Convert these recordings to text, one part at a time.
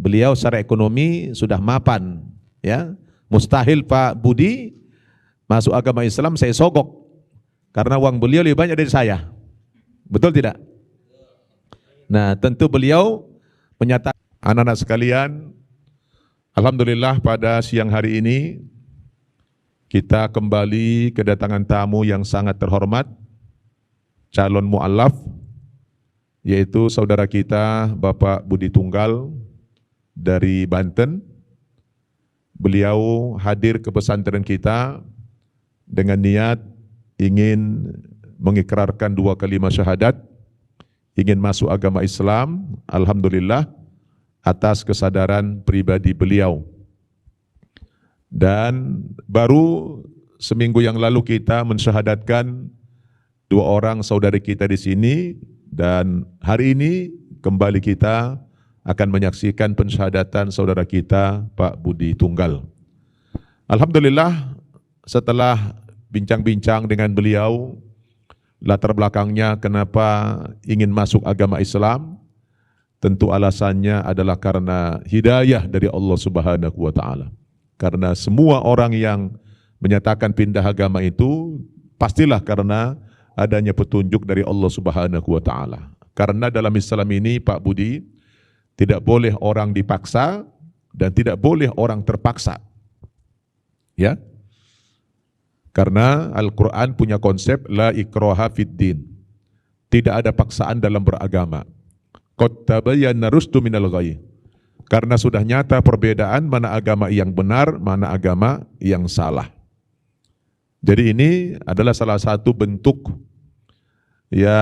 beliau secara ekonomi sudah mapan, ya. Mustahil Pak Budi masuk agama Islam saya sogok, karena uang beliau lebih banyak dari saya. Betul tidak? Nah, tentu beliau menyatakan, anak-anak sekalian, alhamdulillah pada siang hari ini kita kembali kedatangan tamu yang sangat terhormat, calon mu'alaf, yaitu saudara kita Bapak Budi Tunggal dari Banten. Beliau hadir ke pesantren kita dengan niat ingin mengikrarkan 2 kalimat syahadat, ingin masuk agama Islam. Alhamdulillah atas kesadaran pribadi beliau. Dan baru seminggu yang lalu kita mensyahadatkan 2 orang saudari kita di sini, dan hari ini kembali kita akan menyaksikan pensyahadatan saudara kita Pak Budi Tunggal. Alhamdulillah setelah bincang-bincang dengan beliau, latar belakangnya kenapa ingin masuk agama Islam, tentu alasannya adalah karena hidayah dari Allah Subhanahu wa taala. Karena semua orang yang menyatakan pindah agama itu pastilah karena adanya petunjuk dari Allah Subhanahu wa taala. Karena dalam Islam ini Pak Budi, tidak boleh orang dipaksa dan tidak boleh orang terpaksa. Ya. Karena Al-Quran punya konsep la ikraha fid din. Tidak ada paksaan dalam beragama. Qad tabayyana rusdu minal ghayy. Karena sudah nyata perbedaan mana agama yang benar, mana agama yang salah. Jadi ini adalah salah satu bentuk ya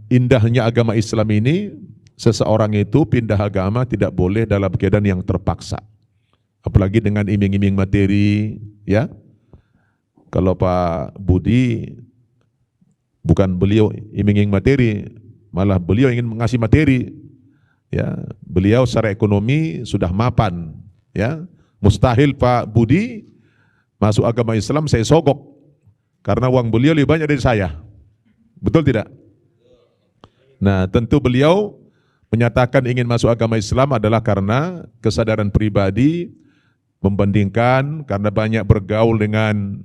indahnya agama Islam ini. Seseorang itu pindah agama tidak boleh dalam keadaan yang terpaksa. Apalagi dengan iming-iming materi, ya. Kalau Pak Budi, bukan beliau iming-iming materi, malah beliau ingin mengasih materi. Ya, beliau secara ekonomi sudah mapan, ya. Mustahil Pak Budi masuk agama Islam saya sogok, karena uang beliau lebih banyak dari saya. Betul tidak? Nah, tentu beliau menyatakan ingin masuk agama Islam adalah karena kesadaran pribadi, membandingkan karena banyak bergaul dengan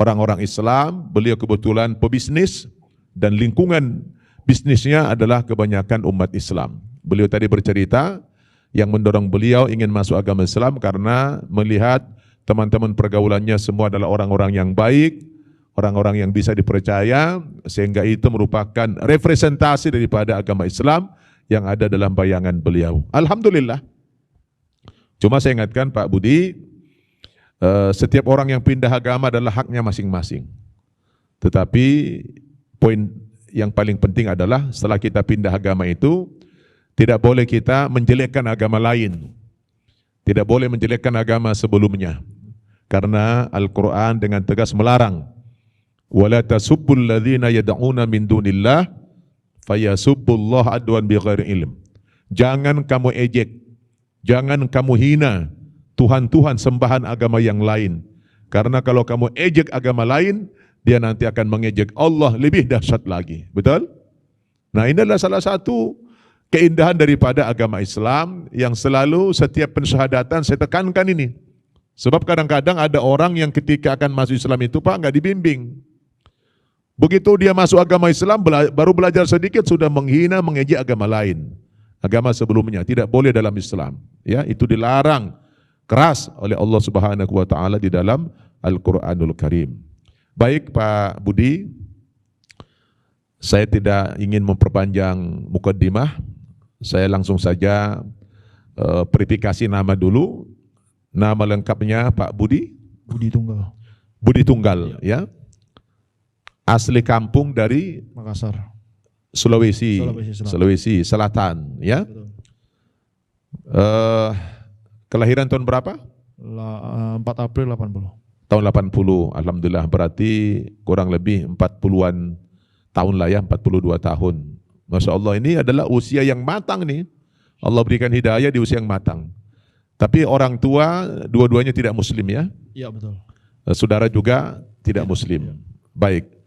orang-orang Islam. Beliau kebetulan pebisnis dan lingkungan bisnisnya adalah kebanyakan umat Islam. Beliau tadi bercerita yang mendorong beliau ingin masuk agama Islam karena melihat teman-teman pergaulannya semua adalah orang-orang yang baik, orang-orang yang bisa dipercaya, sehingga itu merupakan representasi daripada agama Islam yang ada dalam bayangan beliau. Alhamdulillah. Cuma saya ingatkan Pak Budi, setiap orang yang pindah agama adalah haknya masing-masing. Tetapi poin yang paling penting adalah setelah kita pindah agama itu, tidak boleh kita menjelekkan agama lain. Tidak boleh menjelekkan agama sebelumnya. Karena Al-Quran dengan tegas melarang. وَلَا تَسُبُّوا الَّذِينَ يَدْعُونَ مِن دُونِ اللَّهِ fayasubbullah adwan bighairi ilm. Jangan kamu ejek, jangan kamu hina Tuhan-Tuhan sembahan agama yang lain. Karena kalau kamu ejek agama lain, dia nanti akan mengejek Allah lebih dahsyat lagi. Betul? Nah, ini adalah salah satu keindahan daripada agama Islam yang selalu setiap pensyahadatan saya tekankan ini. Sebab kadang-kadang ada orang yang ketika akan masuk Islam itu Pak nggak dibimbing. Begitu dia masuk agama Islam, baru belajar sedikit sudah menghina, mengejek agama lain, agama sebelumnya. Tidak boleh dalam Islam. Ya, itu dilarang keras oleh Allah Subhanahu wa taala di dalam Al-Qur'anul Karim. Baik Pak Budi, saya tidak ingin memperpanjang mukaddimah. Saya langsung saja verifikasi nama dulu. Nama lengkapnya Pak Budi? Budi Tunggal. Budi Tunggal, ya. Asli kampung dari Makassar, Sulawesi Selatan, ya. Kelahiran tahun berapa? 4 April 80. Tahun 80, alhamdulillah, berarti kurang lebih 40-an tahun lah ya, 42 tahun. Masya Allah, ini adalah usia yang matang nih. Allah berikan hidayah di usia yang matang. Tapi orang tua dua-duanya tidak muslim ya? Iya betul. Saudara juga tidak muslim. Baik.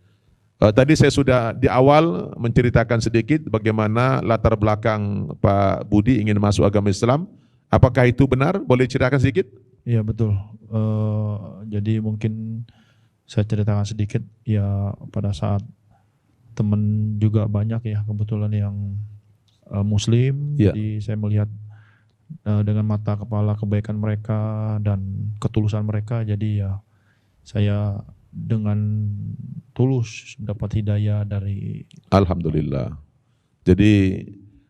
Tadi saya sudah di awal menceritakan sedikit bagaimana latar belakang Pak Budi ingin masuk agama Islam. Apakah itu benar? Boleh ceritakan sedikit? Iya betul. Jadi mungkin saya ceritakan sedikit ya, pada saat teman juga banyak ya kebetulan yang Muslim, Iya. jadi saya melihat dengan mata kepala kebaikan mereka dan ketulusan mereka, jadi ya saya dengan tulus dapat hidayah dari. Alhamdulillah. Jadi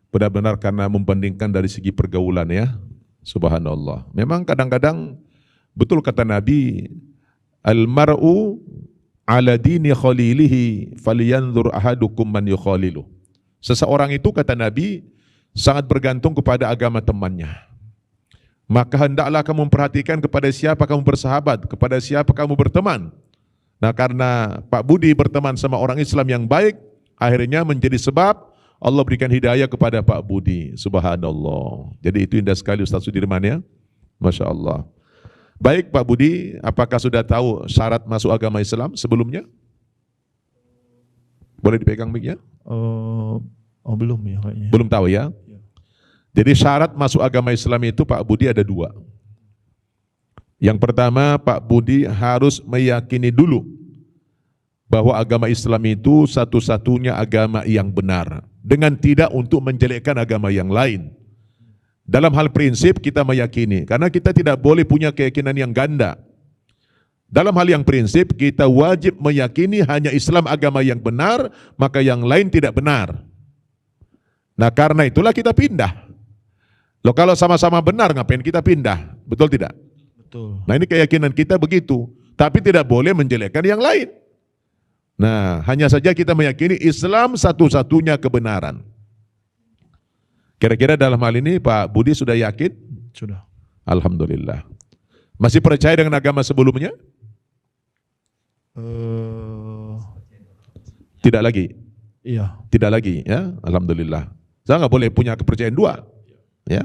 benar-benar karena membandingkan dari segi pergaulan ya. Subhanallah. Memang kadang-kadang betul kata Nabi, al-mar'u ala dini khalilihi falyanzur ahadukum man yukhalilu. Seseorang itu kata Nabi sangat bergantung kepada agama temannya. Maka hendaklah kamu memperhatikan kepada siapa kamu bersahabat, kepada siapa kamu berteman. Nah, karena Pak Budi berteman sama orang Islam yang baik, akhirnya menjadi sebab Allah berikan hidayah kepada Pak Budi. Subhanallah. Jadi itu indah sekali Ustaz Sudirman ya. Masya Allah. Baik Pak Budi, apakah sudah tahu syarat masuk agama Islam sebelumnya? Boleh dipegang mic-nya? Belum ya kayaknya. Belum tahu ya? Jadi syarat masuk agama Islam itu Pak Budi ada 2. Yang pertama, Pak Budi harus meyakini dulu bahwa agama Islam itu satu-satunya agama yang benar, dengan tidak untuk menjelekkan agama yang lain. Dalam hal prinsip kita meyakini, karena kita tidak boleh punya keyakinan yang ganda. Dalam hal yang prinsip kita wajib meyakini hanya Islam agama yang benar, maka yang lain tidak benar. Nah karena itulah kita pindah. Loh kalau sama-sama benar ngapain kita pindah? Betul tidak? Betul. Nah ini keyakinan kita begitu, tapi tidak boleh menjelekkan yang lain. Nah, hanya saja kita meyakini Islam satu-satunya kebenaran. Kira-kira dalam hal ini Pak Budi sudah yakin? Sudah. Alhamdulillah. Masih percaya dengan agama sebelumnya? Tidak lagi. Iya. Tidak lagi, ya. Alhamdulillah. Saya nggak boleh punya kepercayaan 2, ya.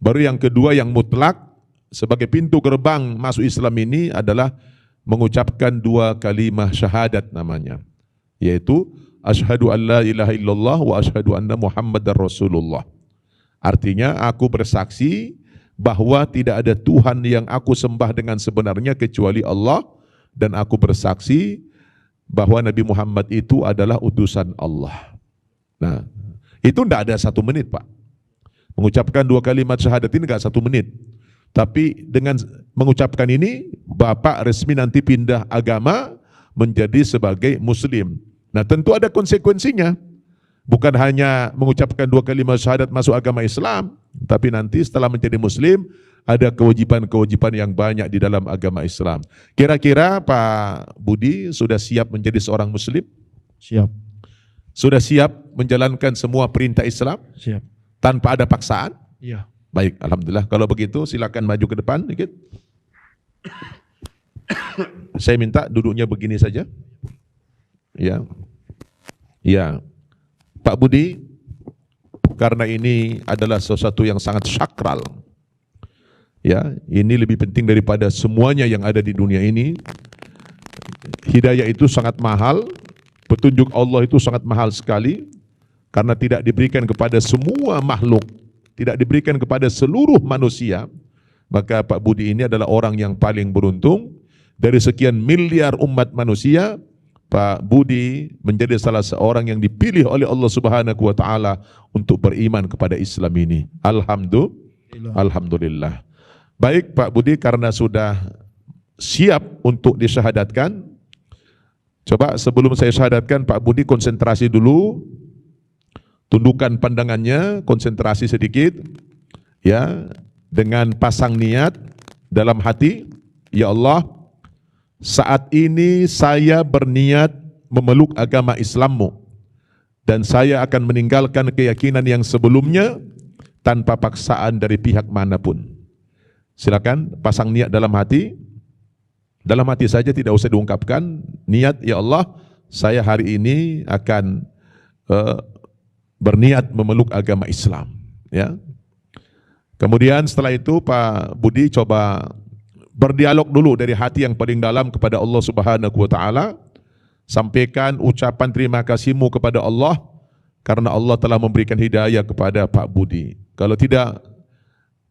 Baru yang kedua yang mutlak sebagai pintu gerbang masuk Islam ini adalah mengucapkan 2 kalimah syahadat namanya, yaitu asyhadu an la ilaha illallah wa asyhadu anna muhammadar rasulullah. Artinya aku bersaksi bahwa tidak ada Tuhan yang aku sembah dengan sebenarnya kecuali Allah, dan aku bersaksi bahwa Nabi Muhammad itu adalah utusan Allah. Nah, itu tidak ada 1 menit Pak. Mengucapkan 2 kalimat syahadat ini enggak 1 menit. Tapi dengan mengucapkan ini, Bapak resmi nanti pindah agama menjadi sebagai Muslim. Nah tentu ada konsekuensinya. Bukan hanya mengucapkan 2 kalimat syahadat masuk agama Islam, tapi nanti setelah menjadi Muslim, ada kewajiban-kewajiban yang banyak di dalam agama Islam. Kira-kira Pak Budi sudah siap menjadi seorang Muslim? Siap. Sudah siap menjalankan semua perintah Islam? Siap. Tanpa ada paksaan? Iya. Baik, alhamdulillah. Kalau begitu silakan maju ke depan dikit. Saya minta duduknya begini saja. Ya. Ya. Pak Budi, karena ini adalah sesuatu yang sangat sakral. Ya, ini lebih penting daripada semuanya yang ada di dunia ini. Hidayah itu sangat mahal, petunjuk Allah itu sangat mahal sekali karena tidak diberikan kepada semua makhluk. Tidak diberikan kepada seluruh manusia, maka Pak Budi ini adalah orang yang paling beruntung. Dari sekian miliar umat manusia, Pak Budi menjadi salah seorang yang dipilih oleh Allah Subhanahu wa taala untuk beriman kepada Islam ini. Alhamdulillah. Baik Pak Budi, karena sudah siap untuk disyahadatkan, coba sebelum saya syahadatkan Pak Budi konsentrasi dulu. Tundukkan pandangannya, konsentrasi sedikit, ya, dengan pasang niat dalam hati. Ya Allah, saat ini saya berniat memeluk agama Islam-Mu, dan saya akan meninggalkan keyakinan yang sebelumnya tanpa paksaan dari pihak manapun. Silakan pasang niat dalam hati saja, tidak usah diungkapkan. Niat, ya Allah, saya hari ini akan berniat memeluk agama Islam, ya. Kemudian setelah itu Pak Budi coba berdialog dulu dari hati yang paling dalam kepada Allah Subhanahu wa taala. Sampaikan ucapan terima kasihmu kepada Allah karena Allah telah memberikan hidayah kepada Pak Budi.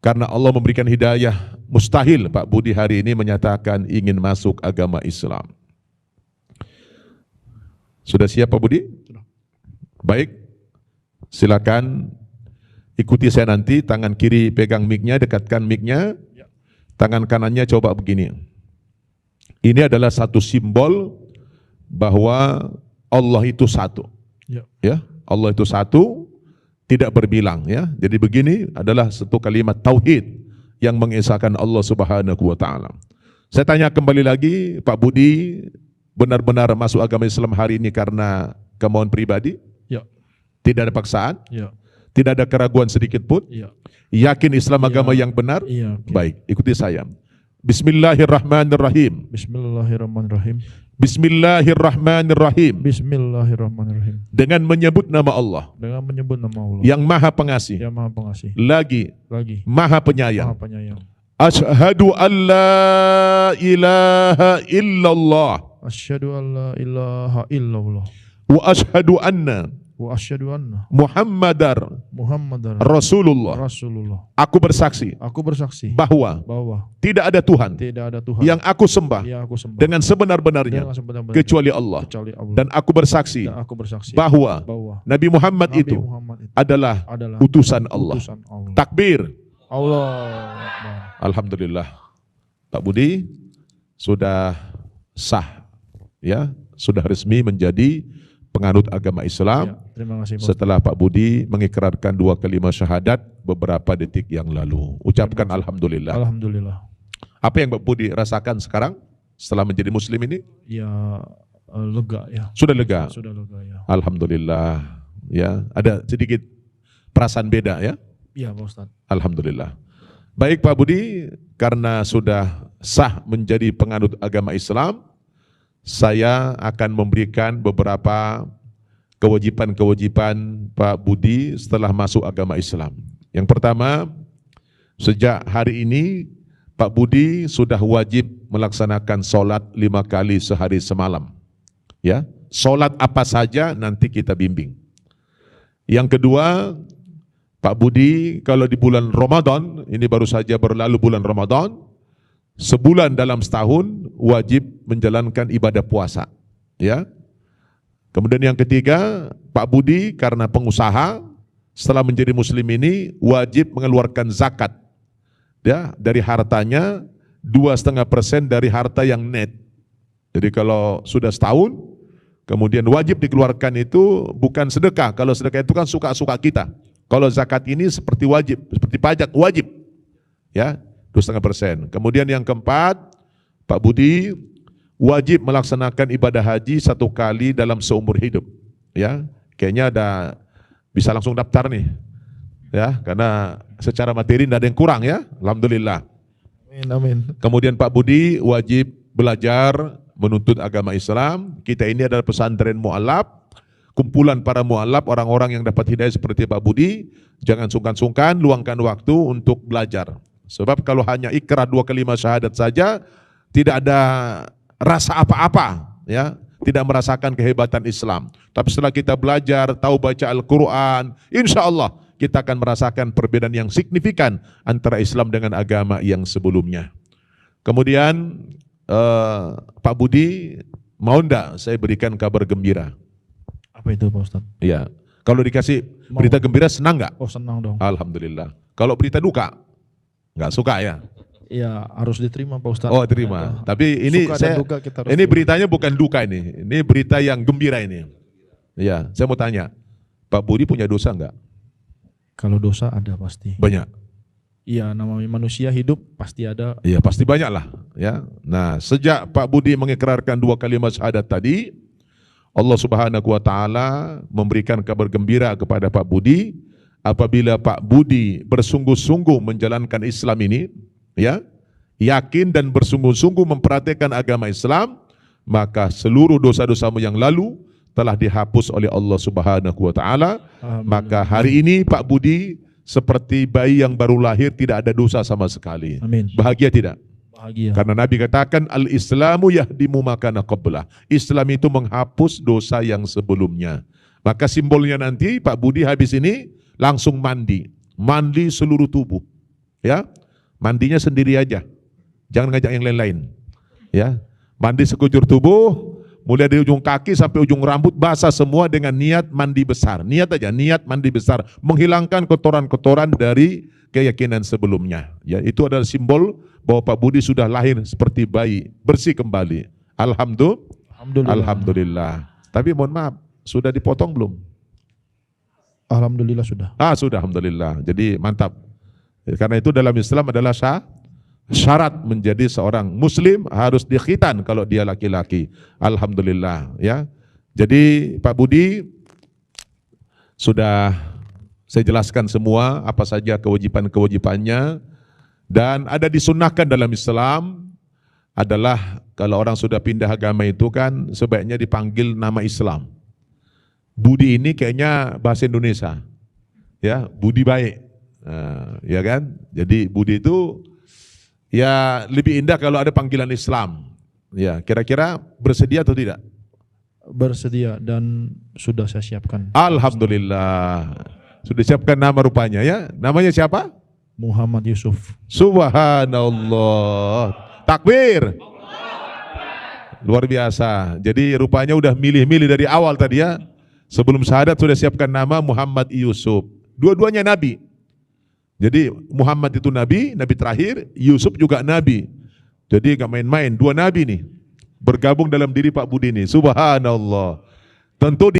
Karena Allah memberikan hidayah, mustahil Pak Budi hari ini menyatakan ingin masuk agama Islam. Sudah siap Pak Budi? Sudah. Baik, silakan ikuti saya nanti. Tangan kiri pegang mic-nya, dekatkan mic-nya. Ya. Tangan kanannya coba begini. Ini adalah satu simbol bahwa Allah itu satu. Ya. Ya, Allah itu satu, tidak berbilang ya. Jadi begini adalah satu kalimat tauhid yang mengesahkan Allah Subhanahu wa taala. Saya tanya kembali lagi, Pak Budi benar-benar masuk agama Islam hari ini karena kemauan pribadi? Ya. Tidak ada paksaan? Ya. Tidak ada keraguan sedikit pun? Ya. Yakin Islam Ya. agama yang benar? Iya. Oke. Baik, ikuti saya. Bismillahirrahmanirrahim. Bismillahirrahmanirrahim. Bismillahirrahmanirrahim. Bismillahirrahmanirrahim. Dengan menyebut nama Allah Dengan menyebut nama Allah yang Maha Pengasih, yang Maha Pengasih, lagi lagi Maha Penyayang. Maha Penyayang. Asyhadu an la ilaha illallah Asyhadu an la ilaha illallah wa asyhadu anna wa asyhadu anna Muhammadar Muhammadar Rasulullah. Rasulullah. Aku bersaksi Aku bersaksi bahwa bahwa tidak ada Tuhan tidak ada Tuhan yang aku sembah yang aku sembah dengan sebenar-benarnya dengan sebenar-benarnya kecuali Allah. kecuali Allah. Dan aku bersaksi Dan aku bersaksi bahwa bahwa Nabi Muhammad Nabi itu Muhammad itu adalah adalah utusan Allah. utusan Allah. Takbir. Allah Akbar. Alhamdulillah. Pak Budi sudah sah ya, sudah resmi menjadi penganut agama Ya, Islam terima kasih Pak. setelah Pak Budi mengikrarkan 2 kalimat syahadat beberapa detik yang lalu. Ucapkan alhamdulillah. Alhamdulillah. Apa yang Pak Budi rasakan sekarang setelah menjadi muslim ini? Ya lega ya. Sudah lega. Sudah lega ya. Alhamdulillah. Ya, ada sedikit perasaan beda ya. Iya Pak Ustadz. Alhamdulillah. Baik Pak Budi, karena sudah sah menjadi penganut agama Islam, saya akan memberikan beberapa kewajiban-kewajiban Pak Budi setelah masuk agama Islam. Yang pertama, sejak hari ini Pak Budi sudah wajib melaksanakan sholat 5 kali sehari semalam. Ya, sholat apa saja nanti kita bimbing. Yang kedua, Pak Budi kalau di bulan Ramadan, ini baru saja berlalu bulan Ramadan, sebulan dalam setahun wajib menjalankan ibadah puasa, ya. Kemudian yang ketiga, Pak Budi karena pengusaha setelah menjadi muslim ini wajib mengeluarkan zakat, ya, dari hartanya 2,5% dari harta yang net. Jadi kalau sudah setahun, kemudian wajib dikeluarkan itu bukan sedekah. Kalau sedekah itu kan suka-suka kita. Kalau zakat ini seperti wajib, seperti pajak wajib, ya. 2,5%. Kemudian yang keempat, Pak Budi wajib melaksanakan ibadah haji 1 kali dalam seumur hidup. Ya, kayaknya ada bisa langsung daftar nih, ya, karena secara materi tidak ada yang kurang ya. Alhamdulillah. Amin, amin. Kemudian Pak Budi wajib belajar menuntut agama Islam. Kita ini adalah pesantren mu'alaf, kumpulan para mu'alaf, orang-orang yang dapat hidayah seperti Pak Budi. Jangan sungkan-sungkan, luangkan waktu untuk belajar. Sebab kalau hanya ikrar 2 kalimat syahadat saja, tidak ada rasa apa-apa, ya, tidak merasakan kehebatan Islam. Tapi setelah kita belajar, tahu baca Al-Quran, insya Allah kita akan merasakan perbedaan yang signifikan antara Islam dengan agama yang sebelumnya. Kemudian Pak Budi, mau enggak saya berikan kabar gembira? Apa itu Pak Ustadz? Ya, kalau dikasih Mau. berita gembira senang enggak? Oh senang dong. Alhamdulillah. Kalau berita duka, enggak suka ya? Iya harus diterima Pak Ustadz. Oh terima. Tapi ini Suka dan saya, duka kita harus ini terima. beritanya bukan duka ini berita yang gembira ini. Ya, saya mau tanya, Pak Budi punya dosa enggak? Kalau dosa ada pasti. Banyak. Iya namanya manusia hidup pasti ada. Iya pasti banyak lah. Ya. Nah sejak Pak Budi mengikrarkan 2 kalimat syahadat tadi, Allah Subhanahu Wa Taala memberikan kabar gembira kepada Pak Budi. Apabila Pak Budi bersungguh-sungguh menjalankan Islam ini, ya, yakin dan bersungguh-sungguh memperhatikan agama Islam, maka seluruh dosa-dosamu yang lalu telah dihapus oleh Allah Subhanahu Wa Taala. Maka hari ini Pak Budi seperti bayi yang baru lahir, tidak ada dosa sama sekali. Amin. Bahagia tidak? Bahagia. Karena Nabi katakan al-Islamu yahdimu makana qablah. Islam itu menghapus dosa yang sebelumnya. Maka simbolnya nanti Pak Budi habis ini langsung mandi seluruh tubuh. ya. Mandinya sendiri aja. Jangan ngajak yang lain-lain. Ya. Mandi sekujur tubuh, mulai dari ujung kaki sampai ujung rambut basah semua dengan niat mandi besar. Niat aja, niat mandi besar, menghilangkan kotoran-kotoran dari keyakinan sebelumnya. Ya, itu adalah simbol bahwa Pak Budi sudah lahir seperti bayi, bersih kembali. Alhamdulillah. Tapi mohon maaf, sudah dipotong belum? Alhamdulillah sudah. Sudah, alhamdulillah. Jadi mantap. Karena itu dalam Islam adalah syarat menjadi seorang muslim harus dikhitan kalau dia laki-laki. Alhamdulillah, ya. Jadi Pak Budi sudah saya jelaskan semua apa saja kewajiban-kewajibannya, dan ada disunnahkan dalam Islam adalah kalau orang sudah pindah agama itu kan sebaiknya dipanggil nama Islam. Budi ini kayaknya bahasa Indonesia, ya, budi baik. Ya kan? Jadi budi itu ya lebih indah kalau ada panggilan Islam. Ya, kira-kira bersedia atau tidak? Bersedia dan sudah saya siapkan. Alhamdulillah. Sudah siapkan nama rupanya ya. Namanya siapa? Muhammad Yusuf. Subhanallah. Takbir. Luar biasa. Jadi rupanya udah milih-milih dari awal tadi ya. Sebelum syahadat sudah siapkan nama Muhammad Yusuf. Dua-duanya nabi. Jadi Muhammad itu nabi, nabi terakhir, Yusuf juga nabi. Jadi gak main-main, dua nabi nih bergabung dalam diri Pak Budi ini. Subhanallah. Tentu